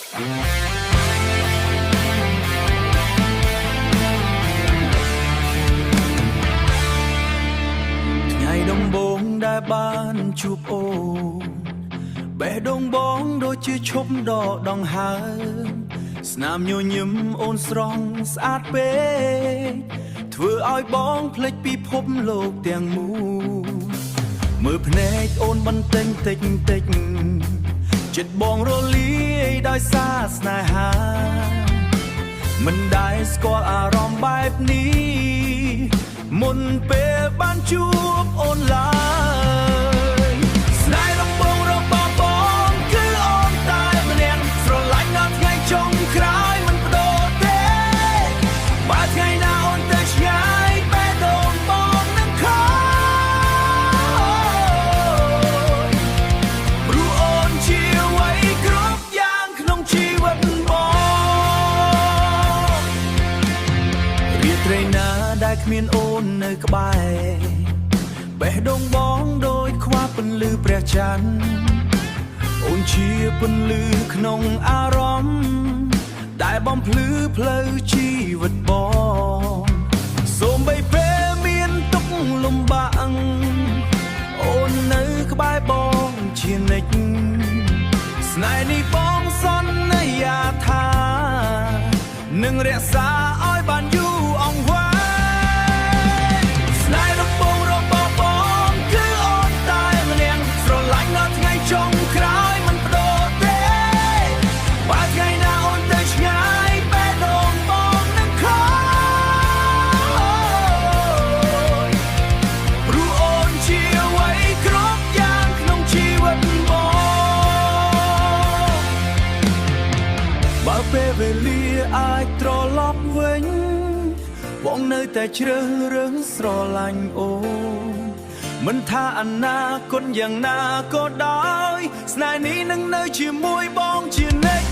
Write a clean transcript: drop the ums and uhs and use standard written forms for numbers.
ថ្ងៃដំបូងដែលបានជួបអូនបេះដូងបងដូចជាឈប់ដកដង្ហើមស្នាមញញឹមអូនស្រស់ស្អាតពេកធ្វើឲ្យបងភ្លេចពិភពលោកទាំងមូលមើលភ្នែកអូនបន្តិចតិចតិចចិត្តបងរលាយដោយសារស្នេហាមិនដែលស្គាល់អារម្មណ៍បែបនេះមុនពេលបានជួបអូនឡើយស្នេហ៍ដំបូងរបស់បងគឺអូនតែម្នាក់ស្រឡាញ់ដល់ថ្ងៃចុងក្រោយមិនបដូរទេបើថ្ងៃណាអូនទៅឆ្ងាយបេះដូងបងនឹងខូចព្រោះអូនជាអ្វីគ្រប់យ៉ាងក្នុងជីវិតបងរាត្រីណាដែលគ្មានអូននៅក្បែរបេះដូងបងដូចខ្វះពន្លឺព្រះច័ន្ទអូនជាពន្លឺក្នុងអារម្មណ៍ដែលបំភ្លឺផ្លូវជីវិតបងសូម្បីពេលមានទុក្ខលំបាកអូននៅក្បែរបងជានិច្ចស្នេហ៍នេះបងសន្យាថានឹងរក្សាឲ្យបានយូរអង្វែងស្នេហ៍ដំបូងរបស់បងគឺអូនតែម្នាក់ស្រឡាញ់ដល់ថ្ងៃចុងក្រោយមិនបដូរទេបើថ្ងៃណាអូនទៅឆ្ងាយបេះដូងបងនឹងខូចព្រោះអូនជាអ្វីគ្រប់យ៉ាងក្នុងជីវិតបងបើពេលវេលាអាចត្រឡប់វិញបងនៅតែជ្រើសរើសស្រឡាញ់អូនមិនថាអនាគតយ៉ាងណាក៏ដោយស្នេហ៍នេះនឹងនៅជាមួយបងជានិច្ច